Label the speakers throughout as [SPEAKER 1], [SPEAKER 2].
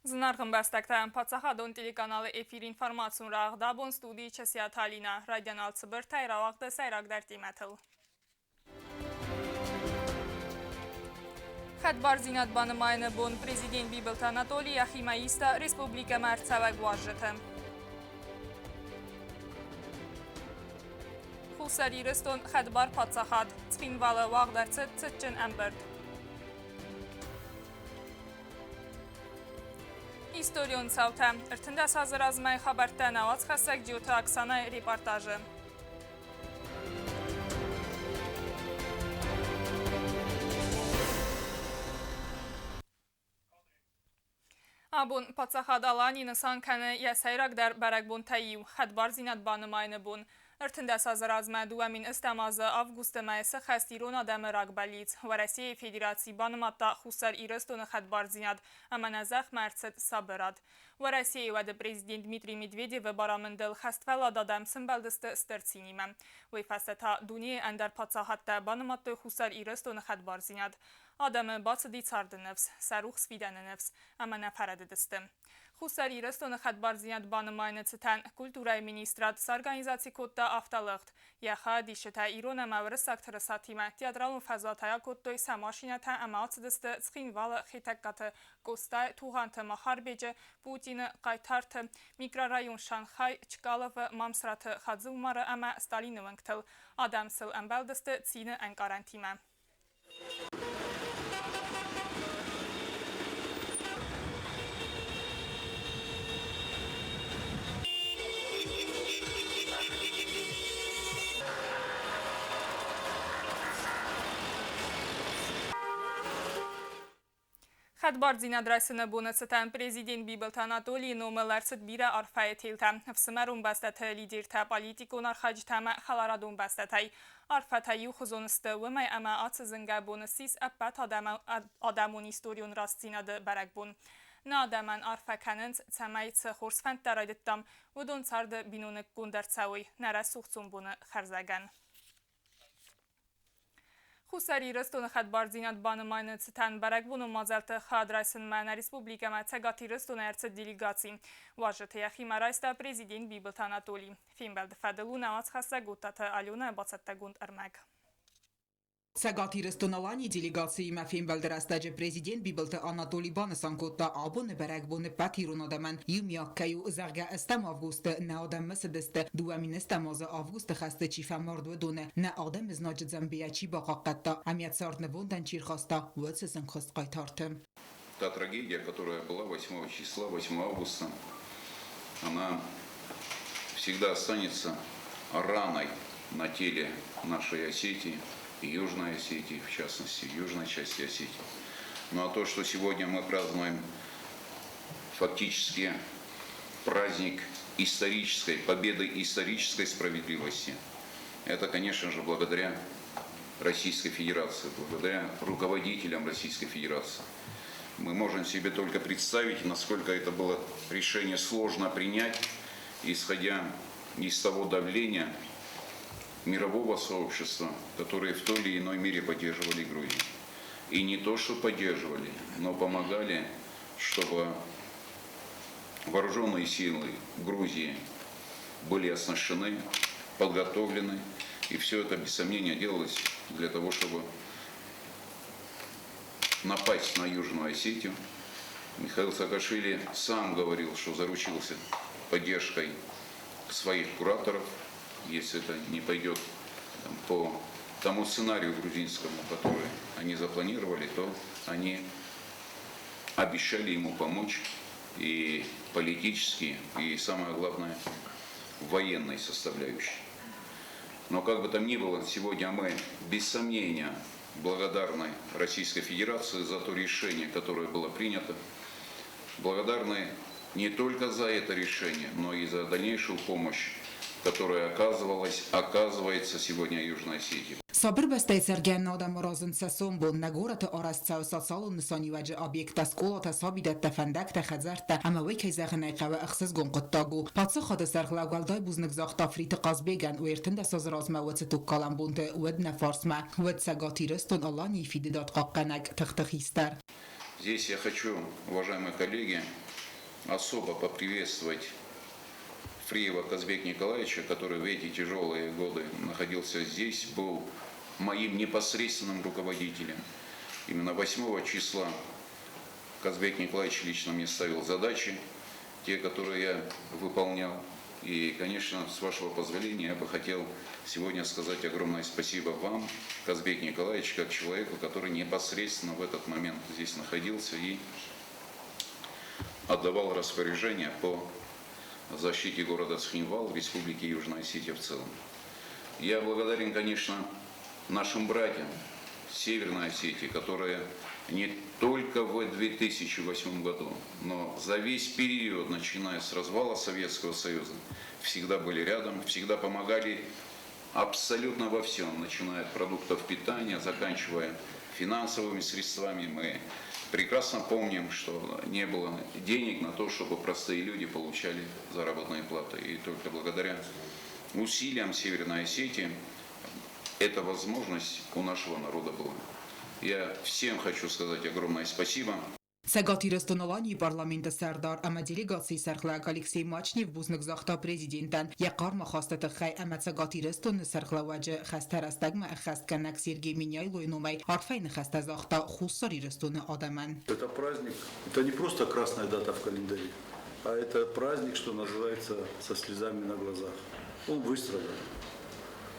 [SPEAKER 1] Զնարխն բաստակտայան պացախադոն տելեկանալը էվիր ինվորմացուն ռաղդաբոն ստուդիի չեսիաթալինա, ռադյանալ ծբրթայ ռավաղդը սայրագդար տիմաթլ։ Խատբար զինատ բանմայնը բոն prezident Bibilt Anatoliy Yaximaiста Республика Մәрցավակ վարժըթը։ Խուսարի ռստոն խատբար պացախադ, ծխինվալը վաղդարցը ծծջն əmbird։ İstoriyon savtə, ırtındas hazır azmay xabartdan avaz xasak diyotu aksana reportajı. Abun patsahad alani nısan kanı yasayrak der barakbun tayiv, xadbar zinat banımayını bun. Irtındas hazır azmay duamin istamazı avgusta mayısı xastiron adamı raqbalic. Ve Россия Federasi banımatta xusar iristonu xadbar zinat, ama nazax mərtsət sabırad. Ve Россия vədə prezident Dmitri Medvedev baramındıl xastvalad adam sımbaldıstı stırtsinimə. Ve fasata duniya əndər patsahatta banımatta xusar iristonu xadbar zinat. Adamı batı ditsardınıvs, sarux svidanınıvs, ama nəfərədidistim. Xusar iristonu xadbar zinat banımayını çıtan kulturay ministrat sarganizaci kodda aftalıqt. Yaxa dişitə İrona məvri saktırı satimə teatralun fəzataya koddoy samaşinətə əmatıdistı çıxinvalı xitəqqatı qostay tuğantı maharbeci Putini qaytartı mikrorayon Şanxay Çikalovı mamsratı xadzılmarı əmə Stalinovıngtıl. Adamsıl əmbəldisti Çini ənqarantimə. Xadbar zinadrasını bunu çıtan prezident Bibilt Anatoliy nomelarsit bira arfaya tiltam. Vsımarun bastatı liderta politikon arxacitama xalaradun bastatay. Arfatayı xuzonistı vımay ama atsızınga bunu sis appat adamun istoriyon rastinadı barakbun. Na adaman arfakanınc çamay çıxorsfand daraydıttam. Udun çardı binunik gundarçavuy. Nara suxtsun bunu xarzagan. Xusari ristonu xadbar zinat banımayını çıtan barakbunu mazaltı xadrasın məna Respublika mətsəqati ristonu ərçə delegasi. Vajıtı Yaximaraista prezident Bibilt Anatoliy. Filmbəldi fədəlu navac xassa guttatı Alyona batsatda gund ərmək.
[SPEAKER 2] Цагати рестонalani делегации мафин балдерастаج президент Bibilt Anatoliy Banısankot'ta abone berekbun patirun adaman yumyakkayu zarga estem avgust ne adam mesedeste duamin estemazı avgust xaste çifa mardu done ne adam iznacı zambiyaçi baqaqatta amiyat sardnevondan çirxasta ve sizin xast qaytartım.
[SPEAKER 3] Та трагедия, которая была 8 числа, 8 августа, она всегда останется раной на теле нашей Осетии, Южной Осетии, в частности, южной части Осетии. Ну а то, что сегодня мы празднуем фактически праздник исторической, победы исторической справедливости, это, конечно же, благодаря Российской Федерации, благодаря руководителям Российской Федерации. Мы можем себе только представить, насколько это было решение сложно принять, исходя из того давления мирового сообщества, которые в той или иной мере поддерживали Грузию. И не то, что поддерживали, но помогали, чтобы вооруженные силы Грузии были оснащены, подготовлены. И все это, без сомнения, делалось для того, чтобы напасть на Южную Осетию. Михаил Саакашвили сам говорил, что заручился поддержкой своих кураторов. Если это не пойдет по тому сценарию грузинскому, который они запланировали, то они обещали ему помочь и политически, и самое главное, военной составляющей. Но как бы там ни было, сегодня мы без сомнения благодарны Российской Федерации за то решение, которое было принято. Благодарны не только за это решение, но и за дальнейшую помощь, которая оказывается сегодня Южной Осетии.
[SPEAKER 2] Sabır bəstəy sərgən adam razın səsun bu nəqorət araz salon nisani vəcə obyekta skolata sabidətdə fəndəkdə xəzərtdə əmə və keyzəxinə qəvə əxsiz qonqıttagu. Patsı xadı sərxlə qalday buznik zaxta friti qazbegən və irtində saz razmə və çıtuk qalan buntu vədnə farsmə və tsəqati rəstun Allah'ın ifididat qaqqənək tıxtıq istər.
[SPEAKER 3] Здесь я хочу, уважаемые коллеги, особо поприветствовать Фриева Казбека Николаевича, который в эти тяжелые годы находился здесь, был моим непосредственным руководителем. Именно 8 числа Казбек Николаевич лично мне ставил задачи, те, которые я выполнял. И, конечно, с вашего позволения, я бы хотел сегодня сказать огромное спасибо вам, Казбек Николаевич, как человеку, который непосредственно в этот момент здесь находился и отдавал распоряжения по защите города Цхинвал, Республики Южная Осетия в целом. Я благодарен, конечно, нашим братьям Северной Осетии, которые не только в 2008 году, но за весь период, начиная с развала Советского Союза, всегда были рядом, всегда помогали абсолютно во всем, начиная от продуктов питания, заканчивая финансовыми средствами. Мы прекрасно помним, что не было денег на то, чтобы простые люди получали заработные платы. И только благодаря усилиям Северной Осетии эта возможность у нашего народа была. Я всем хочу сказать огромное спасибо.
[SPEAKER 2] Սեգաթի ռստոնալանի պարլամենտը սարդար ամա դելեգացի սարխլակ Ալեքսեյ Մաչնիվ բուսնկ զախտա պրեզիդենտան յակար մախաստը խայ ամա սեգաթի ռստոնը սարխլավաջը խաստարաստագմա խաստկանակ Սերգեյ Миняйлой նոմայ հարֆայն խաստա զախտա խուսարի ռստոնը ադաման.
[SPEAKER 4] Это праздник, это не просто красная дата в календаре, а это праздник, что называется, со слезами на глазах. Он выстрадан,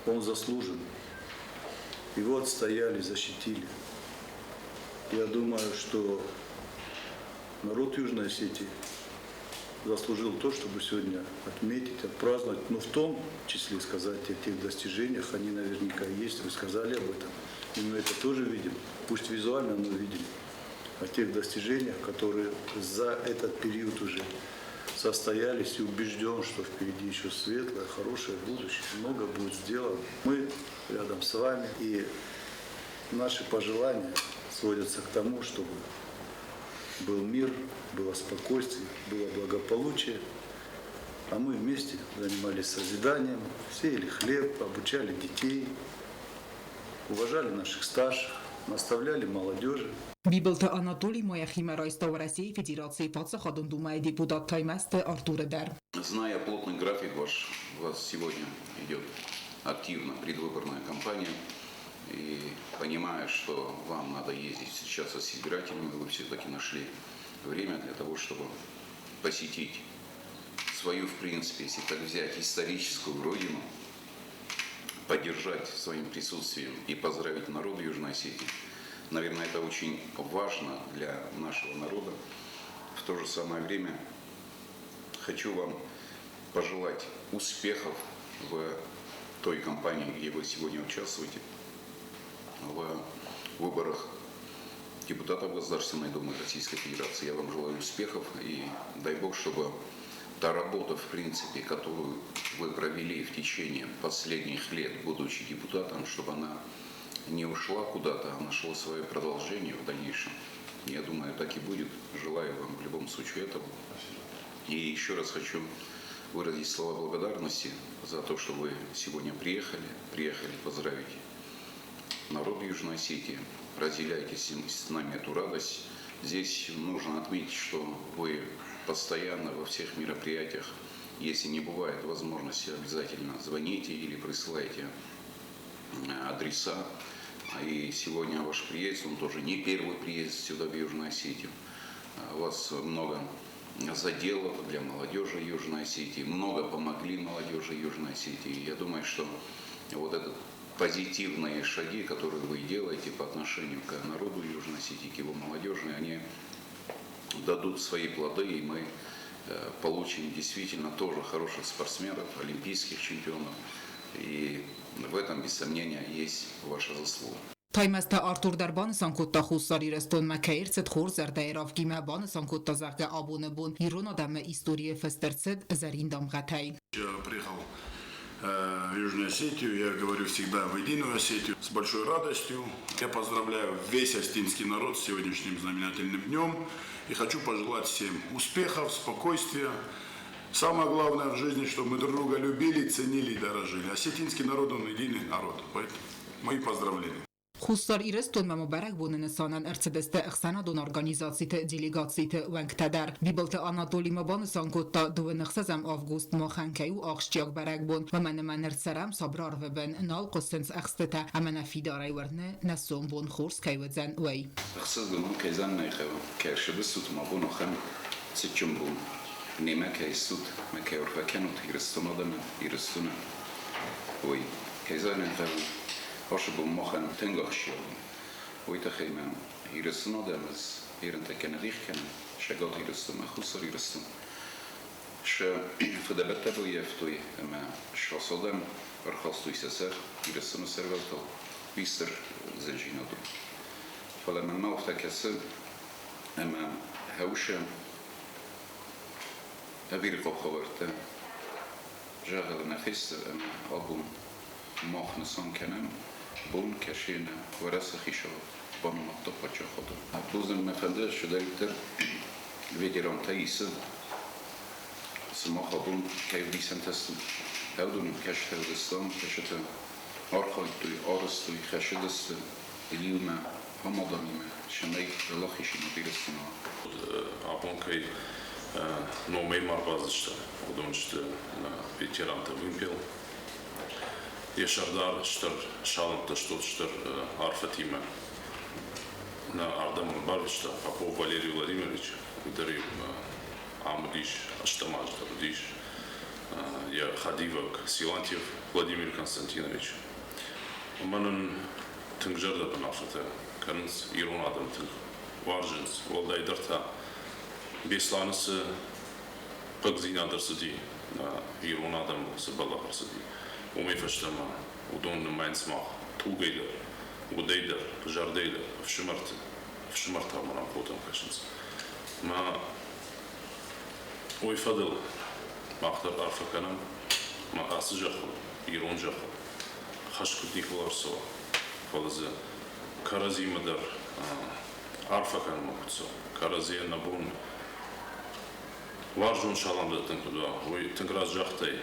[SPEAKER 4] он заслужен. Его отстояли, защитили. Я думаю, что народ Южной Осетии заслужил то, чтобы сегодня отметить, отпраздновать, но в том числе сказать о тех достижениях, они наверняка есть, вы сказали об этом, и мы это тоже видим, пусть визуально, но видим, о тех достижениях, которые за этот период уже состоялись, и убежден, что впереди еще светлое, хорошее будущее, много будет сделано. Мы рядом с вами, и наши пожелания сводятся к тому, чтобы был мир, было спокойствие, было благополучие, а мы вместе занимались созиданием, сеяли хлеб, обучали детей, уважали наших старших, наставляли молодежи.
[SPEAKER 2] Бибլтը Անատոլի Մոյախիմարայստով России Федерации подсаходун думая депутат Таймаста Артура Дар.
[SPEAKER 3] Зная плотный график ваш, у вас сегодня идет активно предвыборная кампания, и понимая, что вам надо ездить встречаться с избирателями, вы все-таки нашли время для того, чтобы посетить свою, в принципе, если так взять, историческую родину, поддержать своим присутствием и поздравить народ Южной Осетии. Наверное, это очень важно для нашего народа. В то же самое время хочу вам пожелать успехов в той кампании, где вы сегодня участвуете, в выборах депутатов Государственной Думы Российской Федерации. Я вам желаю успехов и дай Бог, чтобы та работа, в принципе, которую вы провели в течение последних лет, будучи депутатом, чтобы она не ушла куда-то, а нашла свое продолжение в дальнейшем. Я думаю, так и будет. Желаю вам в любом случае этого. И еще раз хочу выразить слова благодарности за то, что вы сегодня приехали поздравить народ Южной Осетии. Разделяйте с нами эту радость. Здесь нужно отметить, что вы постоянно во всех мероприятиях, если не бывает возможности, обязательно звоните или присылайте адреса. И сегодня ваш приезд, он тоже не первый приезд сюда, в Южную Осетию. У вас много заделов для молодежи Южной Осетии, много помогли молодежи Южной Осетии. Я думаю, что вот этот позитивные шаги, которые вы делаете по отношению к народу Южной Осетии, к его молодежи, они дадут свои плоды, и мы получим действительно тоже хороших спортсменов, олимпийских чемпионов. И в этом, без сомнения, есть ваша заслуга.
[SPEAKER 2] Таймаста Артур Дарбан Санкутта Хусари Рестон Макаирцет Хорзар Дайров Гима Бан Санкутта Захга Абуне Бун Ирона Даме История Фестерцет Зариндам Гатай.
[SPEAKER 5] Я приехал в Южную Осетию, я говорю всегда в Единую Осетию с большой радостью. Я поздравляю весь осетинский народ с сегодняшним знаменательным днем и хочу пожелать всем успехов, спокойствия. Самое главное в жизни, чтобы мы друг друга любили, ценили и дорожили. Осетинский народ, он единый народ. Поэтому мои поздравления.
[SPEAKER 2] Խուսար իրստուն մամոբարակ բունն սանան ըրցդեստը ըխսանադուն օրգանիզացիտ դելեգացիտ վենքտադար բիբլտը անատոլի մաբանը սանկոտա դուվնխսազամ ավգուստ մոխանքայու աղշտյակ բարակ բուն վմանման ըրցարամ սաբրար վբեն նալ կոսենս ըխստետա ամենաֆիդարայ վրնը նասոն բուն խուրս կայվծան ուայ
[SPEAKER 3] Ախսыз գնում կեզան նայխև կերշդը սուտ մաբուն ոխեմ ծիճում բուն նիմակ է սուտ մեկ է օրվակեն ուտ իրստուն ադամը իրստունը ուй կեզան նայխև Oşı bu mohan tengahşiyalım. Oyta xeymem hirasın adamız yerinteken adihken şagal hirasın mahusar hirasın. Ş fıdabette bu yeftoy ama şasadam arxastoy seser hirasını serveltal bister zecinadı. Falan ama oftakası ama hawşa abir qoxavarta jagal nafis ama album مخنثان کنم بون کشینه و رسخی شد با نمطه پاچه خودم بوزن مفنده شده ایتر ویدیران تاییسه سماخا بون که دیسن تستم هودونم کشت هودستان کشت آرخای توی آرستوی خشدست لیومه هم آدمیمه شنه لاخیشی نبیرستان
[SPEAKER 6] Ապոն կայ նոմեյ մարբազիշտը, ուդոնշտը վետերանտը վիմպել, Yaşardar ştır şalımtı ştır arfatime na Ardam Barvishta Popov Валерий Владимирович ударил Амдиш Аштамажда Диш я Хадивок Силантьев Владимир Константинович Манын тыңжарда панафата канс ирон адам тың варжинс волдайдырта бесланысы пагзинадырсы ди на ирон адам болсы балахырсы ди Умефаштама, удон майнсмах, тугейдер, удейдер, жардейдер, в шимарта марам потом кашинс. Ма уйфадыл, махтар арфаканам, ма асы жахыл, ирон жахыл, хашкутник ларсо, фалазы, каразимадар, арфакан махтсо, каразия набун, варжун шаламда тынкуда, уй тынграз жахтай,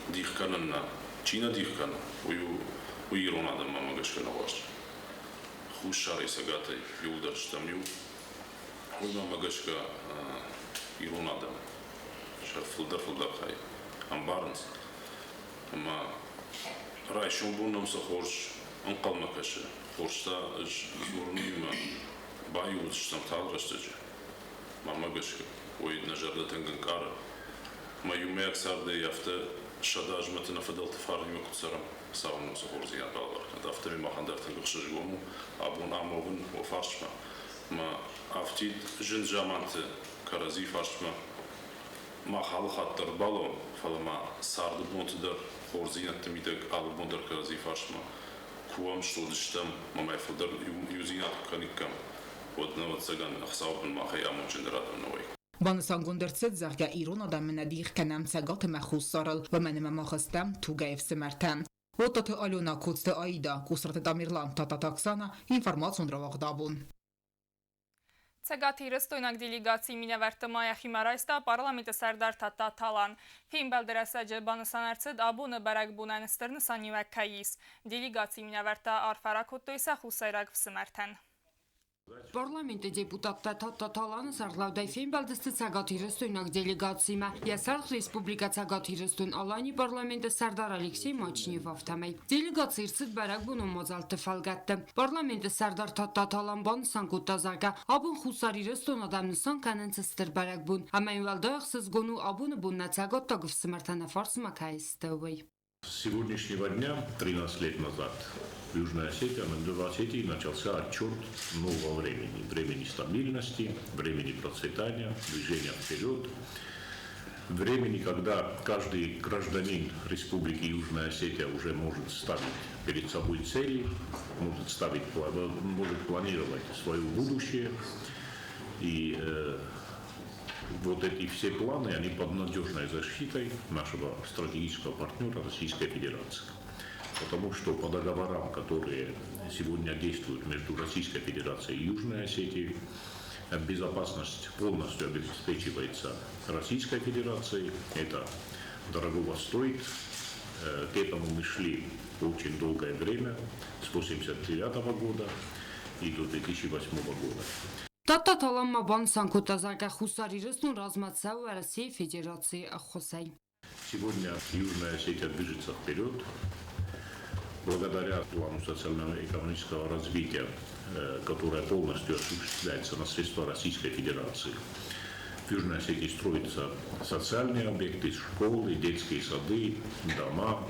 [SPEAKER 6] дихкананна, Чина дихкан, у ирон адам мама гашкана ваш. Хушар исагатай юлдар штамю. У мама гашка ирон адам. Шар фулдар хай. Амбарнс. Ама райшон буннам са хорш анқалма каша. Хоршта зурнима баю штам талгастаджа. Мама гашка. Ой нажарда танган Ма юмеак сарда яфта شاداج متنا فضلت فارني مكتسرم ساوم صخور زياد بالغ دفتر ما خندرت القشج قومو ابون عمون وفارشما ما افتيد جن جامانت كرازي فارشما ما خالق خاطر بالو فلما سارد بونتدر خورزينت تميدك ال بوندر كرازي فارشما كوام شتودشتم ما يفضل يوزينات كانيكم ودنا وتسغان اخصاب ما خيامو جندرات نوي
[SPEAKER 2] Բանսան գունդրցեց զարգա իրոն ադամնադիղ կնամ ցագատ մախուս սարել վմանը մախստամ թուգայև սմարտան Օտոթ ալյոնա կոստը այդա կուսրտը տամիրլան տատատաքսանա ինֆորմացիոն ռավաղդաբուն
[SPEAKER 1] Ցեգաթի ռստոյնակ դելեգացի մինավերտը մայա խիմարայստա պարլամենտը սարդար տատա թալան Ֆիմ բելդրասաջը բանսանարցդ աբունը բարակ բունան ստրնը սանիվակ կայիս Դելեգացի մինավերտա արֆարակոտոյսա խուսայրակ վսմարտան
[SPEAKER 7] Parlamento deputata Tatalana Sarlavday Fembaldisты Цагати Ростойнак делегацияма Ясарх Республика Цагати Ростойн Алани парламенты Сардар Алексей Мачнев автомай. Делегация ирсид барак буну мозалты фалгатты. Парламенты Сардар Таталан бан Санкута Зага Абун Хусари Ростойн адамны санканын цыстыр барак бун. Амайвалдаяқсыз гону абуны бунна Цагатта гвсмартана фарсма кайстовой.
[SPEAKER 8] С сегодняшнего дня, 13 лет назад, в Южной Осетии, в Осетии начался отчет нового времени. Времени стабильности, времени процветания, движения вперед. Времени, когда каждый гражданин Республики Южная Осетия уже может ставить перед собой цели, может планировать свое будущее. И вот эти все планы, они под надежной защитой нашего стратегического партнера Российской Федерации. Потому что по договорам, которые сегодня действуют между Российской Федерацией и Южной Осетией, безопасность полностью обеспечивается Российской Федерацией. Это дорогого стоит. К этому мы шли очень долгое время, с 1989 года и до 2008 года.
[SPEAKER 7] Տատատալամա բան սանկոտազարգա խուսարիրստուն ռազմացավ России Федерации Ախոսай.
[SPEAKER 8] Сегодня Южная Осетия движется вперед. Благодаря плану социально-экономического развития, которое полностью осуществляется на средства Российской Федерации, в Южной Осетии строятся социальные объекты, школы, детские сады, дома.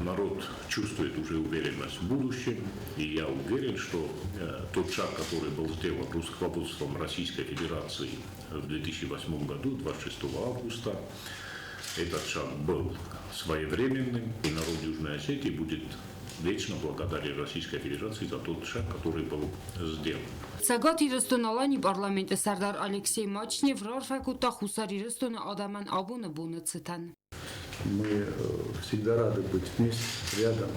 [SPEAKER 8] Народ чувствует уже уверенность в будущем, и я уверен, что тот шаг, который был сделан руководством Российской Федерации в 2008 году, 26 августа, этот шаг был своевременным, и народ Южной Осетии будет вечно благодарен Российской Федерации за тот шаг, который был сделан.
[SPEAKER 7] Цагատ իրստոնալանի պարլամենտը Սարդար Ալեքսեյ Մաչնև ռարֆակուտա խուսար իրստոնը ադաման աբունը բունը ցտան.
[SPEAKER 4] Мы всегда рады быть вместе, рядом,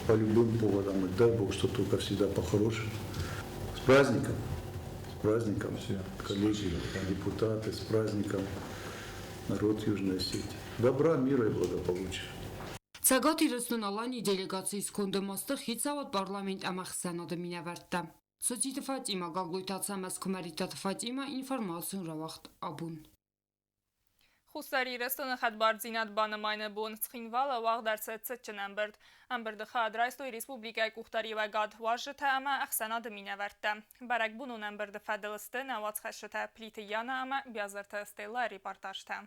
[SPEAKER 4] по любым поводам. И дай Бог, что только всегда по-хорошему. С праздником, коллеги, депутаты, с праздником, народ Южной Осетии. Добра, мира и благополучия.
[SPEAKER 7] Цагատ իրստոնալանի դելեգացიის կոնդոմաստը խիցավատ պարլամենտ ամախսանոդը մինավարտա. Սոցիտը Ֆատիմա գագլույթացամաս կմարիտատ Ֆատիմա ինֆորմացիոն ռավախտ աբուն.
[SPEAKER 1] Խուսարի ռեստոնը խատբարձինատ բանմայնը բուն ծխինվալը վաղ դարսեցը չնամբրդ. Ամբրդը խադրայստոյ Ռեսպուբլիկայ կուղտարի վայգատ վաժը ամա ախսանադը մինավարտա. Բարակ բունուն ամբրդը ֆադլստը նավաց խաշտը պլիթը յանը ամա բյազրտը ստելա ռիպարտաշտը.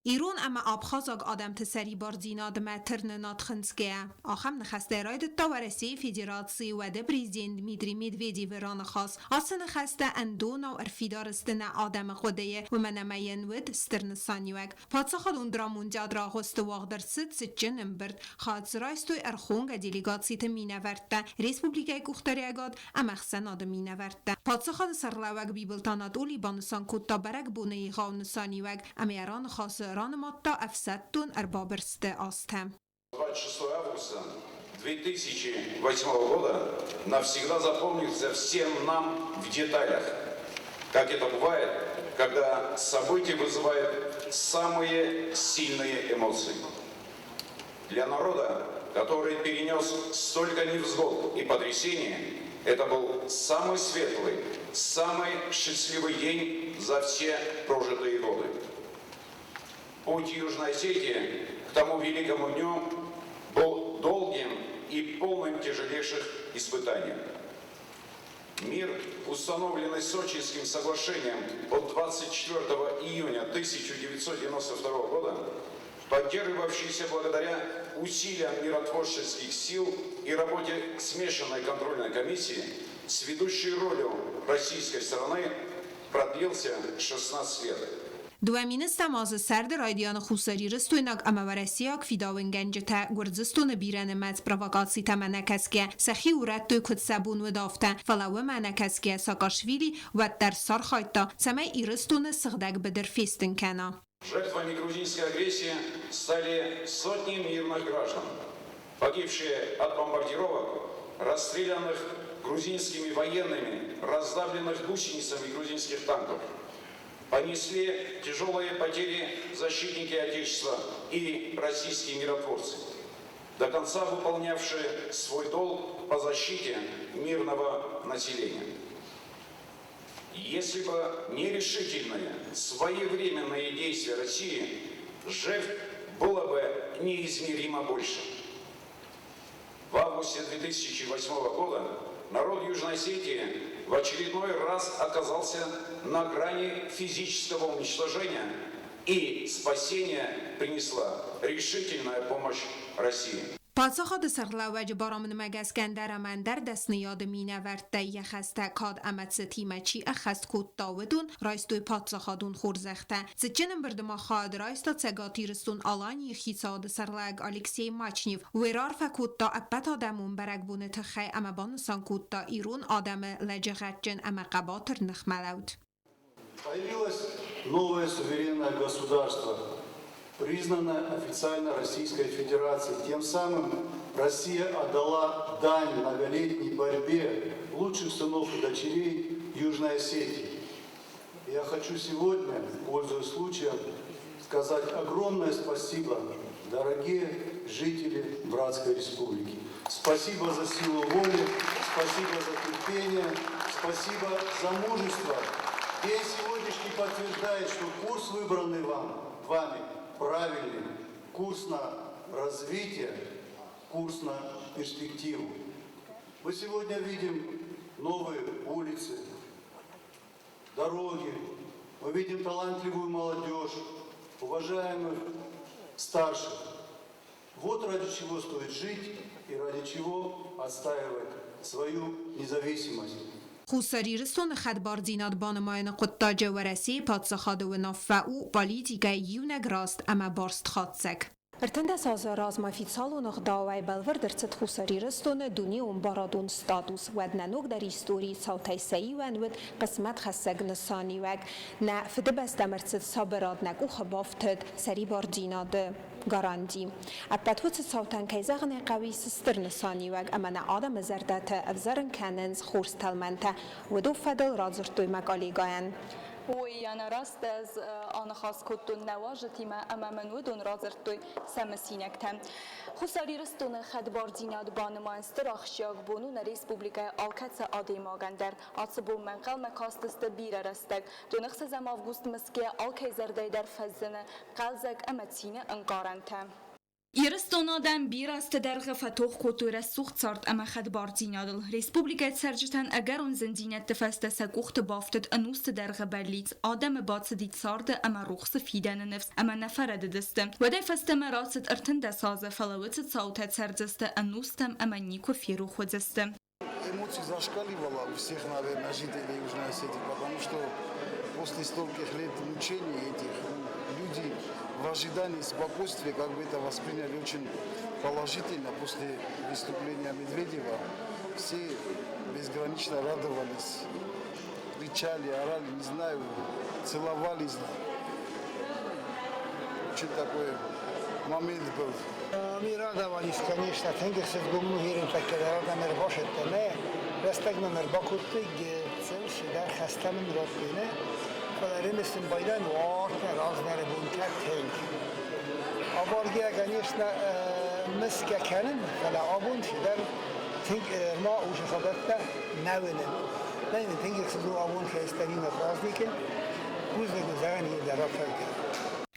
[SPEAKER 2] ایران اما ابخازاگ آدم تسری بارزیناد مترن ناتخنسکه آخم نخسته راید تاورسی فدراسی و ده پریزیدنت میدری میدویدی وران خاص آسن نخسته اندونا و ارفیدارستن آدم خوده و منمین ود سترنسانیوگ پاتساخد اون درامون جاد را غست واغ در ست جنم برد خاد سرایستوی ارخونگ دیلیگاتسی تمینه ورده ریسپوبلیکای کختری اگاد امخسن آدم مینه ورده پاتساخد سرلاوگ بیبلتانات اولی بانسان کتا برگ بونه ایغاو نسانیوگ امیران خاص رانماتا افسدتون اربابرست آستم.
[SPEAKER 9] 26 августа 2008 года навсегда запомнится всем нам в деталях, как это бывает, когда событие вызывает самые сильные эмоции. Для народа, который перенес столько невзгод и потрясений, это был самый светлый, самый счастливый день за все прожитые годы. Путь Южной Осетии к тому великому дню был долгим и полным тяжелейших испытаний. Мир, установленный Сочинским соглашением от 24 июня 1992 года, поддерживавшийся благодаря усилиям миротворческих сил и работе смешанной контрольной комиссии с ведущей ролью российской стороны, продлился 16 лет.
[SPEAKER 2] دوامینستم از سرد رایدیان خوساری رستویناگ اما ورسیاک فیداون گنجتا گرزستون بیرن مز پرووکاسی تمنکسکه سخی ورد توی کد سبون و دافته فلاوه منکسکه ساکاشویلی و در سار خایتا سمه ایرستون سخدگ بدر فیستن کنا.
[SPEAKER 9] Жертвами грузинской агрессии стали сотни мирных граждан, погибшие от бомбардировок, расстрелянных грузинскими военными, раздавленных гусеницами грузинских танков. Понесли тяжелые потери защитники Отечества и российские миротворцы, до конца выполнявшие свой долг по защите мирного населения. Если бы не решительные, своевременные действия России, жертв было бы неизмеримо больше. В августе 2008 года народ Южной Осетии в очередной раз оказался на грани физического уничтожения, и спасение принесла решительная помощь России.
[SPEAKER 2] پادساخاد سرلاوج بارامن مگسکندر من در دست نیاد مینه ورده یخسته کاد امت ستیمه چی اخست کود داودون رایستوی پادساخادون خورزخته زجنم بردما خاد رایستا تسگاتی رستون آلانی خیصاد سرلاگ الیکسی ماچنیو ویرار فکود دا اپت آدمون برگ بونه تخی اما بانسان کود دا ایرون آدم لجغتجن اما قباتر نخملود.
[SPEAKER 4] Появилось новое суверенное государство, признанная официально Российской Федерацией. Тем самым Россия отдала дань многолетней борьбе лучших сынов и дочерей Южной Осетии. Я хочу сегодня, пользуясь случаем, сказать огромное спасибо, дорогие жители Братской Республики. Спасибо за силу воли, спасибо за терпение, спасибо за мужество. День сегодняшний подтверждает, что курс, выбранный вами, правильный. Курс на развитие, курс на перспективу. Мы сегодня видим новые улицы, дороги, мы видим талантливую молодежь, уважаемых старших. Вот ради чего стоит жить и ради чего отстаивать свою независимость.
[SPEAKER 10] Хусариристон خدباردینات بانماین قطاج ورسی پادسخاد و نفعو پالیتیکا یونگ راست اما بارست خادسک.
[SPEAKER 11] Ertende razmaficalónak dawaj belverdercet huszaririston dunium baradun status wednanok der históri szautajszeiwen wed qismat khaseg nisaniweg na fidebestemercet saberadnak uxabafted seribardinad garanti. Apatwet sautan kayzagn qawi sister nisaniweg amana adam zerdat afzarn kanens khorstalmanta wedo fadel razertoy makaligayan.
[SPEAKER 12] ويانا راست از آن خاص کتون نواجتی ما اما منودون رازرتوی سمسینک تام خساری رستون خدبار دیناد بانمان استراخشیاق بونون ریسپوبلیکای آلکت آدیماگندر آتبو منقل مکاستست بیر رستگ دونخس زم آفگوست مسکه آلکیزر در فزنه قلزگ امتینه انقارنتم
[SPEAKER 13] Ирстонадам бирасты дәргі фатоқ көтөрі суқтсарт әмі қадбардинадыл. Республикат сәржітен әгер он зіндинетті фәстәсі көқті бафтыд ұнусты дәргі бәрлиц, адамы батсы дитсарды әмі руқсы фидәні нефс әмі нәфәрәді дісті. Вәдай фәстәмі рацыд ұртында сазы фалавыцыд саутат сәрдісті ұнустым әмі нико феру ходзісті.
[SPEAKER 14] Эмоции зашкаливало у всех, наверное, жителей Южной Осетии, потому что после стольких лет мучений этих люди в ожидании спокойствия, как бы это восприняли очень положительно после выступления Медведева. Все безгранично радовались, кричали, орали, не знаю, целовались. Очень такой момент был.
[SPEAKER 15] Мы радовались, конечно, тенгерсет гумну хирим такая радамер башет, не? Растагна мербакутты, целши дар хастамин ротбине. Фаларимистин байдан вартна разнары бункат тенг. Абаргия, конечно, مسكا كانن فلا أبون شدار تنك ما وش خبرته ناوينا لين تنك يكسبوا أبون كاسترين فرازنيكن وزن جزاني درافك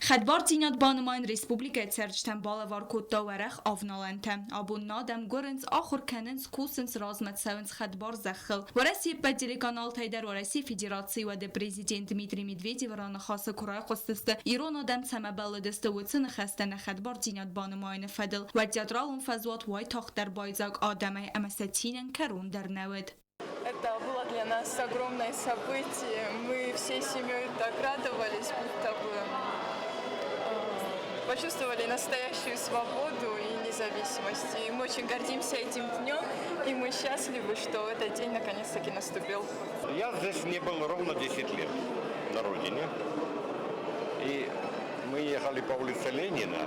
[SPEAKER 13] خدبار دیناد بانمان ریسپوبلیکت سرجتن بالوار کتا ورخ آفنالنتم. آبون نادم گرنز آخر کننز کوسنز رازمت سونز خدبار زخل. ورسی بدلی کانال تایدر ورسی فدراسی و ده پرزیدنت دمیتری مدویدیو ران خاص کرای قصدست. ایران آدم سمبل دست وطن خستن خدبار دیناد بانمان فدل و جدرالون فزوات وای تاخت در بایزاق آدمه امستینن کرون در نود.
[SPEAKER 1] Это было для нас огромное событие. Мы всей семьей так радовались, будто бы почувствовали настоящую свободу и независимость. И мы очень гордимся этим днем, и мы счастливы, что этот день наконец-таки наступил.
[SPEAKER 16] Я здесь не был ровно 10 лет на родине. И мы ехали по улице Ленина,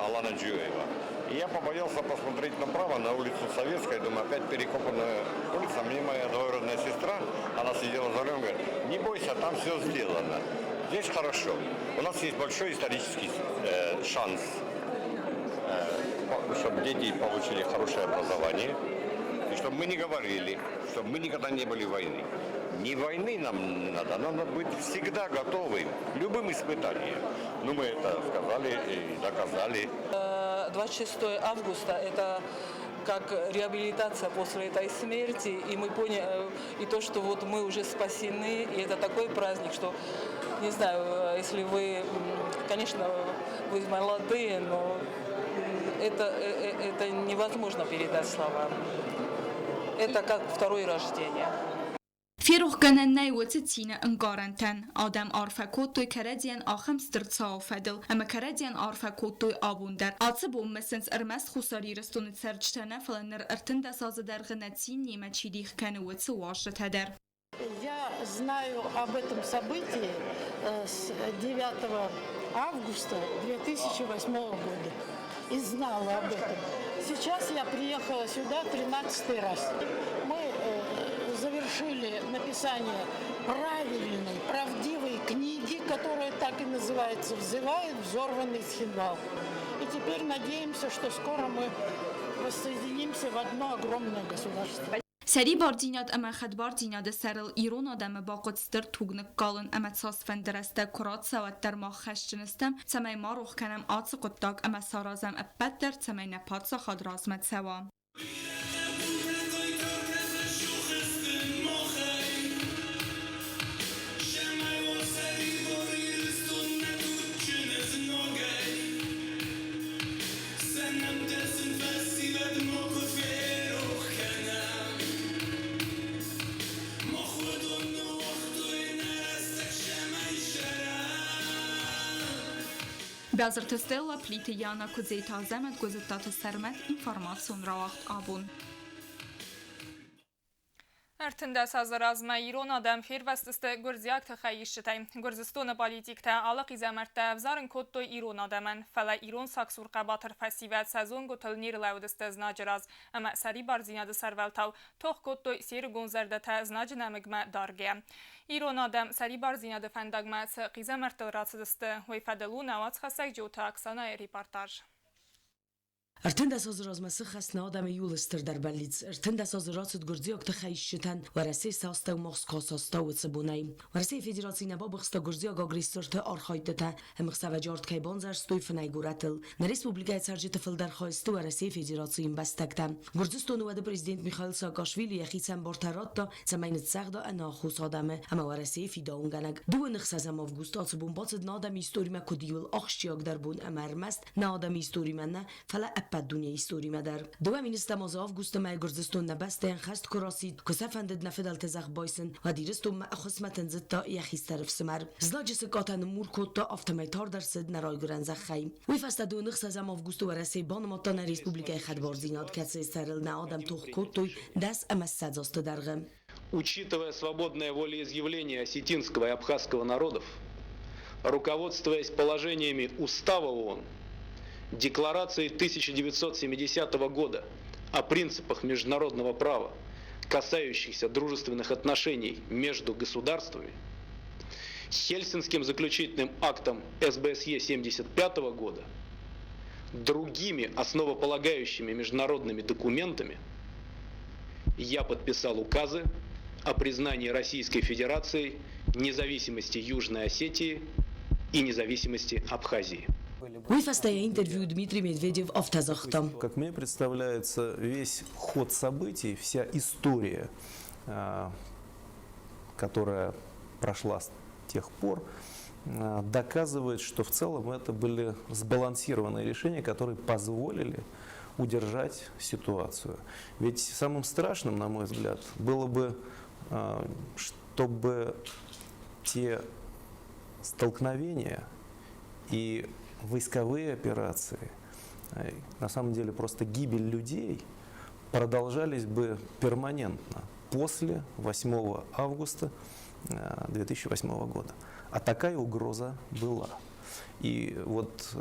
[SPEAKER 16] Алана Джуева. И я побоялся посмотреть направо на улицу Советская, думаю, опять перекопанная улица. Мне моя двоюродная сестра, она сидела за рулем, говорит, не бойся, там все сделано. Здесь хорошо. У нас есть большой исторический шанс, чтобы дети получили хорошее образование, и чтобы мы не говорили, чтобы мы никогда не были в войне. Не войны нам не надо, надо быть всегда готовым к любым испытаниям. Ну, мы это сказали и доказали.
[SPEAKER 17] 26 августа – это как реабилитация после этой смерти, и мы поняли, и то, что вот мы уже спасены, и это такой праздник, что, не знаю, если вы, конечно, вы молодые, но это невозможно передать словами. Это как второе рождение.
[SPEAKER 13] فیروخ کنن نیوتتینه انگارنتن آدم عرفه کوتوی کردین آخم سترتساو فدل اما کردین عرفه کوتوی آبوندر آتبو مسنس ارمس خساری رستون سرچتنه فلنر ارتنده ساز در غنتین نیمه چیدیخ کنه وطه واشت هدر.
[SPEAKER 18] Я знаю об этом событии с 9 августа 2008 года и знала об этом. Сейчас я приехала сюда 13-й раз. Мы завершили написание правильной, правдивой книги, которая так так и называется, взывает взорванный цхинвал. И теперь надеемся, что скоро мы воссоединимся в одно огромное государство.
[SPEAKER 13] Сری باردیناد اما خدبار دیناد سرل ایران آدم با قدستر توگنک کالن اما تصفن درسته کرات سواد در ما خشتنستم سمی ما روح کنم آتس قداق اما سارازم ابد در سمی نپاتس خاد رازمت سوا. Бязертестела плиты Яна Кудзейта Азамет Гузеттата Сермет информацион равахт абун.
[SPEAKER 1] Ertinde sazırazma İran adam xirvestiste Gürziyak tıxayiştay. Gürzistanı politikte alıq izamerte evzarın kodtoy İran adamın. Fele İran saksur qabatır fesivet sezon gotul nirlevdiste znaciraz. Ama seri barzinadı serveltav tox kodtoy seri gonzerdete znacınamigme darge. İran adam seri barzinadı fendagme sıq izamerte ratsıdiste. Ve fedelun avaz xasek jota aksana reportaj.
[SPEAKER 19] ارتند سازراز مسخ خست نادم یولستر در بلیت ارتند سازرات گرزی اکت خیشتن ورسه ساستا و ماسکا ساستا و تبونیم ورسه فدراسی نبا بخستا گرزی آگاگریسترت آرخایدتا هم خسوجارت کی بانزر ستوی فنایگوراتل نه ریسپوبلیکای سرجت فل در خواست ورسه فدراسی این بستکتم گرزستان و پرزیدنت میخائیل ساکاشویلی یخیتن بارترات دا زمین تساقدا اناخوس آدمه اما ورسه فیداونگنگ دو نخسازم آفگوست آتبون باتد نادم ایستوری مکودیول آخشیاگ در بون امرمست نادم ایستوری من نه فلا بعد دنیای استوری مدر دوامین استماز آفگوست ما گرزستون نبستن خست کراسید کسافندد نفدال تزخ بایسن و دیرستون ما خصمتن زتا یخیز طرف سمر زلاجس قاتن مور کوتا افتمیتار درصد نرای گرنزخ خیم وی فست دو نخس از آفگوست و رسی بان مطان ریسپوبلیکای خدبار زیناد کتس استرل نادم توخ کوتوی دست ام سزاست درغم
[SPEAKER 20] Учитывая свободное волеизъявление осетинского и абхазского народов, руководствуясь положениями Устава ООН, Декларации 1970 года о принципах международного права, касающихся дружественных отношений между государствами, Хельсинским заключительным актом СБСЕ 1975 года, другими основополагающими международными документами, я подписал указы о признании Российской Федерации независимости Южной Осетии и независимости Абхазии.
[SPEAKER 21] Как мне представляется, весь ход событий, вся история, которая прошла с тех пор, доказывает, что в целом это были сбалансированные решения, которые позволили удержать ситуацию. Ведь самым страшным, на мой взгляд, было бы, чтобы те столкновения и войсковые операции, на самом деле просто гибель людей, продолжались бы перманентно после 8 августа 2008 года. А такая угроза была. И вот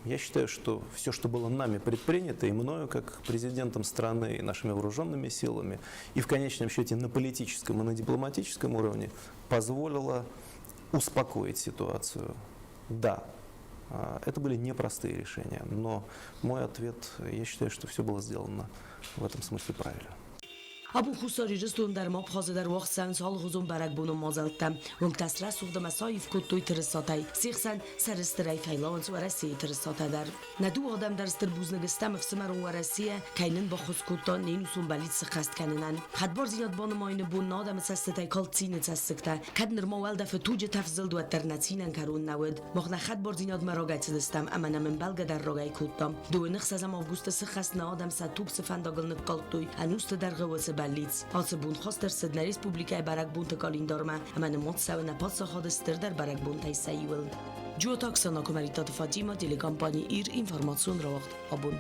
[SPEAKER 21] я считаю, что все, что было нами предпринято, и мною, как президентом страны, и нашими вооруженными силами, и в конечном счете на политическом и на дипломатическом уровне, позволило успокоить ситуацию. Да, это были непростые решения, но мой ответ, я считаю, что все было сделано в этом смысле правильно.
[SPEAKER 19] ابو خساری رستون در ماب خازه در وقت سن سال خزون برگ بونو مازلتم ون تسرا سوخت مسایف کتوی ترساتای سیخسن سرسترای فیلانس و رسی ترساتا در ندو آدم در استر بوز نگستم افسمر و رسیه کینن با خود کتا نینوسون بلید سخست کننن خدبار زیاد بان ماین بون نادم سستای کالتسین تسکتا کد نرموال دفع توج تفضل دو ترنتسینن کرون نود مخنا خدبار زیاد مراگای سدستم اما نمن بلگ در راگای کتا دو نخس از آفگوست سخست نادم ستوب سفنداگل نقالتوی انوست در غوث بلیت آس بون خواست در سد ریسپوبلیکای برگ بون تکالیندارما اما نمود سو نپاس خادستر در برگ بون تای سیول جو تاکسانا کمریتات فاطیما دیلی کمپانی ایر اینفورماسیون را وقت آبون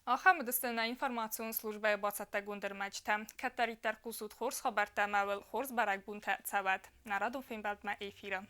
[SPEAKER 1] Ахамедистина информацион службаи бацатта гундермачта. Каттариттар кусуд хорс хабарта мавил хорс барак бунта цават. Нарадон фембалдма эфира.